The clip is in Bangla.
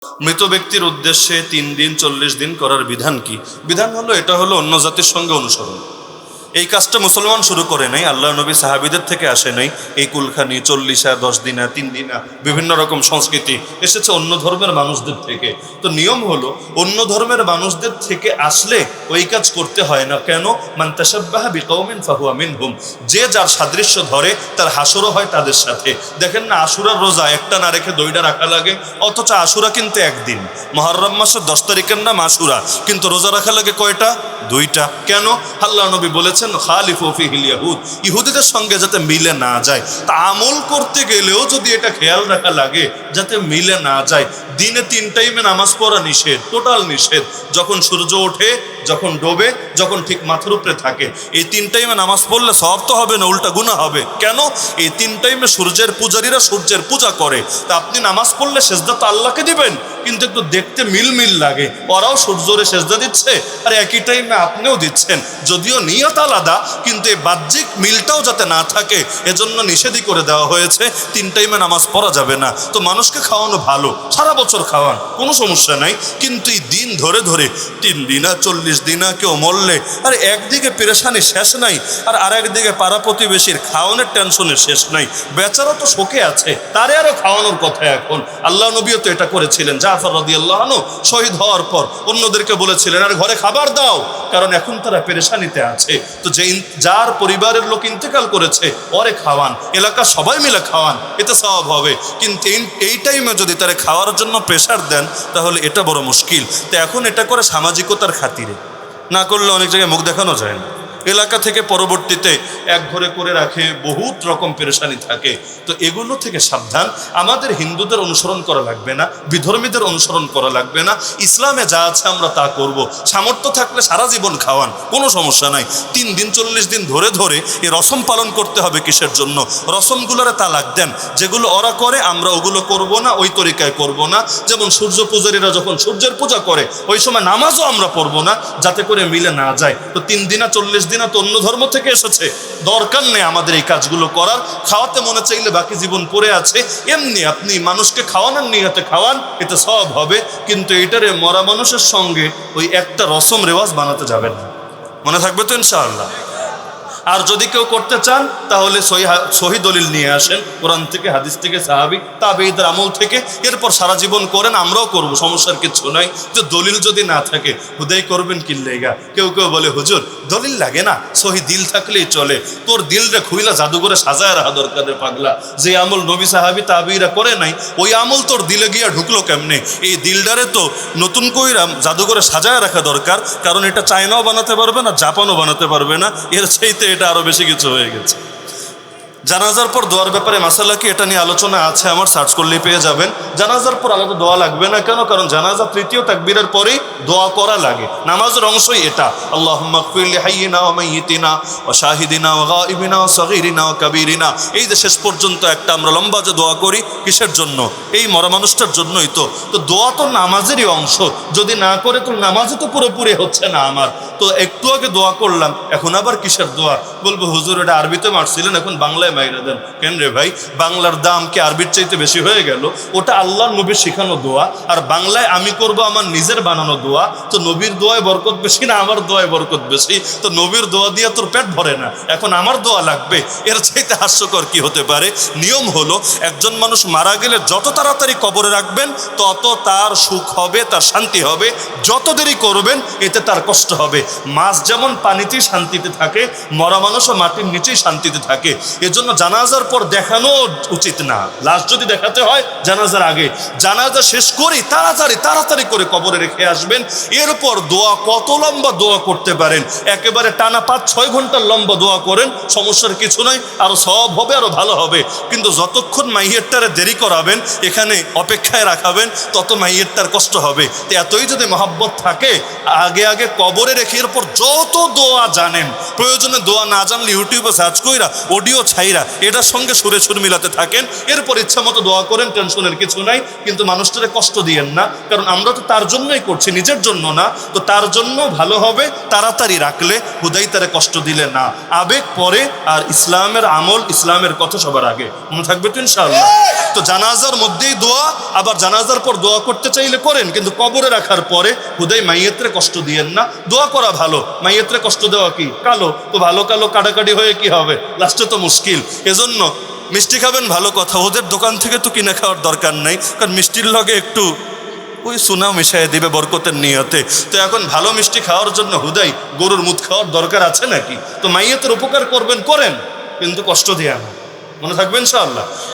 মৃত ব্যক্তির উদ্দেশ্যে 3 দিন 40 দিন করার বিধান কি? বিধান হলো, এটা হলো অন্য জাতির সঙ্গে অনুসরণ। এই কাজটা মুসলমান শুরু করে নাই, আল্লাহ নবী সাহাবিদের থেকে আসে নাই। এই কুলখানি 40 10 দিনা 3 দিনা বিভিন্ন রকম সংস্কৃতি এসেছে অন্য ধর্মের মানুষদের থেকে। তো নিয়ম হলো, অন্য ধর্মের মানুষদের থেকে আসলে ওই কাজ করতে হয় না। কেন? মান তাশাব্বাহা বিকওমিন ফাহুয়া মিনহুম। যে যার সাদৃশ্য ধরে তার হাসরও হয় তাদের সাথে। দেখেন না, আশুরার রোজা একটা না রেখে 2টা রাখা লাগে, অথচ আশুরা কিন্তু একদিন। মুহররম মাসের 10 তারিখের নাম আশুরা, কিন্তু রোজা রাখা লাগে কয়টা? 2টা। কেন? আল্লাহ নবী বলেছেন খালিফু ফিহিল ইয়াহুদ, ইহুদিদের সঙ্গে যাতে মিলে না যায়। তা আমল করতে গেলেও যদি এটা খেয়াল রাখা লাগে যাতে মিলে না যায়। দিনে 3 টাইমে নামাজ পড়া নিষেধ, টোটাল নিষেধ। যখন সূর্য ওঠে, যখন ডোবে, যখন ঠিক মাথার উপরে থাকে, এই 3 টাইমে নামাজ পড়লে সওয়াব তো হবে না, উল্টা গুনাহ হবে। কেন? এই 3 টাইমে সূর্যের পূজারীরা সূর্যের পূজা করে। তা আপনি নামাজ পড়লে সেজদা তো আল্লাহকে দিবেন, কিন্তু একটু দেখতে মিল লাগে। ওরাও সূর্যরে সেজদা দিচ্ছে আর একই টাইমে আপনিও দিচ্ছেন, যদিও নিয়ত আলাদা, কিন্তু এই বাহ্যিক মিলটাও যাতে না থাকে এজন্য নিষেধই করে দেওয়া হয়েছে। 3 টাইমে নামাজ পড়া যাবে না। তো মানুষকে খাওয়ানো ভালো, সারা বছর খাওয়ান, কোনো সমস্যা নাই, কিন্তু এই দিন ধরে ধরে 3 দিনা 40 দিনা কেউ মরলে, আর একদিকে পেরেশানি শেষ নাই, আর আরেকদিকে পাড়া প্রতিবেশীর খাওয়ানোর টেনশনের শেষ নাই। বেচারা তো শোকে আছে, তারে আরো খাওয়ানোর কথা। এখন আল্লাহ নবীও তো এটা করেছিলেন। জাফর রাদিয়াল্লাহু আনহু শহীদ হওয়ার পর অন্যদেরকে বলেছিলেন, আর ঘরে খাবার দাও, কারণ এখন তারা পেরেশানিতে আছে। তো যার পরিবারের লোক ইন্তেকাল করেছে ওরে খাওয়ান, এলাকা সবাই মিলে খাওয়ান, এতে সওয়াব হবে। কিন্তু এই টাইমে যদি তারা খাওয়ার জন্য প্রেশার দেন, তাহলে এটা বড় মুশকিল। তো এখন এটা করে সামাজিকতার খাতিরে, না করলে অনেক জায়গায় মুখ দেখানো যায় না। এলাকা থেকে পরবর্তীতে এক ঘরে করে রাখে, বহুত রকম পেরেশানি থাকে। তো এগুলো থেকে সাবধান। আমাদের হিন্দুদের অনুসরণ করা লাগবে না, বিধর্মীদের অনুসরণ করা লাগবে না। ইসলামে যা আছে আমরা তা করব। সামর্থ্য থাকলে সারা জীবন খাওয়ান, কোনো সমস্যা নাই। 3 দিন 40 দিন ধরে ধরে এই রসম পালন করতে হবে। কিসের জন্য? রসমগুলোরে তালাক দেন। যেগুলো ওরা করে আমরা ওগুলো করব না, ওই তরিকায় করব না। যেমন সূর্য পূজারীরা যখন সূর্যের পূজা করে ওই সময় নামাজও আমরা পড়ব না, যাতে করে মিলে না যায়। তো 3 দিনা 40 দিনা তো অন্য ধর্ম থেকে এসেছে, দরকার নেই আমাদের এই কাজগুলো করার। খাওয়াতে মনে চাইলে বাকি জীবন পড়ে আছে, এমনি আপনি মানুষকে খাওয়ানোর নিয়তে খাওয়ান, এতে সওয়াব হবে। কিন্তু এটারে মরা মানুষের সঙ্গে ওই একটা রসম রেওয়াজ বানাতে যাবেন না। মনে থাকবে তো ইনশাআল্লাহ? আর যদি কেউ করতে চান তাহলে সহি দলিল নিয়ে আসেন, কোরআন থেকে, হাদিস থেকে, সাহাবী তাবেঈদের আমল থেকে, এরপর সারা জীবন করেন, আমরাও করব, সমস্যার কিছু নাই। যে দলিল যদি না থাকে হুদাই করবেন কি লেগা? কেউ বলে হুজুর দলিল লাগে না, সহি দিল থাকলেই চলে। তোর দিলটা খুইলা জাদুঘরে সাজায় রাখা দরকার রে পাগলা। যে আমল নবী সাহাবী তাবেঈরা করে নাই, ওই আমল তোর দিলে গিয়া ঢুকলো কেমনে? এই দিলটারে তো নতুন কইরা জাদুঘরে সাজায় রাখা দরকার, কারণ এটা চায়নাও বানাতে পারবে না, জাপানও বানাতে পারবে না। এর চাইতে এটা আরো বেশি কিছু হয়ে গেছে। জানাজার পর দোয়ার ব্যাপারে মাসালা কি, এটা নিয়ে আলোচনা আছে আমার, সার্চ করলেই পেয়ে যাবেন। জানাজার পর আলাদা দোয়া লাগবে না। কেন? কারণ জানাজা 3য় তাকবীরের পরেই দোয়া করা লাগে। নামাজের অংশই এটা। আল্লাহুম্মা গফির লিহাইয়িনা ওয়া মাইয়িতিনা ওয়া শাহিদিনা ওয়া গায়িবিনা ওয়া সগীরিনা ওয়া কাবীরিনা, এই যে শেষ পর্যন্ত একটা আমরা লম্বা যে দোয়া করি, কিসের জন্য? এই মরা মানুষটার জন্যই তো। তো দোয়া তো নামাজেরই অংশ, যদি না করে তো নামাজও তো পুরোপুরি হচ্ছে না আমার। তো একটু আগে দোয়া করলাম, এখন আবার কিসের দোয়া? বলবো হুজুর এটা আরবিতে মারছিলেন, এখন বাংলায় মাইরা দেন। কেন রে ভাই? বাংলার দাম কি আরবির চাইতে বেশি হয়ে গেল? ওটা আল্লাহর নবীর শেখানো দোয়া, আর বাংলায় আমি করব আমার নিজের বানানো দোয়া। তো নবীর দোয়ায় বরকত বেশি না আমার দোয়ায় বরকত বেশি? তো নবীর দোয়া দিয়ে তোর পেট ভরে না, এখন আমার দোয়া লাগবে? এর চাইতে হাস্যকর কি হতে পারে? নিয়ম হলো, একজন মানুষ মারা গেলে যত তাড়াতাড়ি কবরে রাখবেন তত তার সুখ হবে, তার শান্তি হবে। যত দেরি করবেন এতে তার কষ্ট হবে। মাছ যেমন পানিতেই শান্তিতে থাকে, মরা মানুষও মাটির নিচেই শান্তিতে থাকে। এজন্য জানাজার পর দেখানো উচিত না। লাশ যদি দেখাতে হয় জানাজার আগে, জানাজা শেষ করি তাড়াতাড়ি করে কবরে রেখে আসবেন। এরপর দোয়া কত লম্বা দোয়া করতে পারেন, একেবারে টানা 5-6 ঘন্টার লম্বা দোয়া করেন, সমস্যার কিছু নয়, আরো সওয়াব হবে, আরো ভালো হবে। কিন্তু যতক্ষণ মাইয়েরটারে দেরি করাবেন, এখানে অপেক্ষায় রাখাবেন, তত মাইয়েরটার কষ্ট হবে। তো এতই যদি মহব্বত থাকে, আগে কবরে রেখে এরপর যত দোয়া জানেন, প্রয়োজনে দোয়া না জানলে ইউটিউবে সার্চ কইরা অডিও ছাই সাইরা এটার সঙ্গে সুরে সুর মিলাতে থাকেন, এরপর ইচ্ছা মতো দোয়া করেন, টেনশনের কিছু নাই। কিন্তু মানুষটারে কষ্ট দিয়েন না, কারণ আমরা তো তার জন্যই করছি, নিজের জন্য না। তো তার জন্য ভালো হবে তাড়াতাড়ি রাখলে, হুদাই তারে কষ্ট দিলে না। আবেগ পরে, আর ইসলামের আমল, ইসলামের কথা সবার আগে। মনে থাকবে তো ইনশাআল্লাহ? তো জানাজার মধ্যেই দোয়া, আবার জানাজার পর দোয়া করতে চাইলে করেন, কিন্তু কবরে রাখার পরে হুদাই মাইয়েতরে কষ্ট দিয়েন না। দোয়া করা ভালো, মাইয়েতরে কষ্ট দেওয়া কি কালো? তো ভালো কালো কাটাকাটি হয়ে কি হবে? লাস্টে তো মুশকিল। এজন্য মিষ্টি খাবেন ভালো কথা, ওদের দোকান থেকে তো কিনে খাওয়ার দরকার নাই, কারণ মিষ্টির লগে একটু ওই সোনা মিশাই দিবে বরকতের নিয়তে। তো এখন ভালো মিষ্টি খাওয়ার জন্য হুদাই গরুর মুখ খাওয়ার দরকার আছে নাকি? তো মাইয়েতের উপকার করবেন, করেন, কিন্তু কষ্ট দিয়ে না। মনে থাকবে ইনশাআল্লাহ?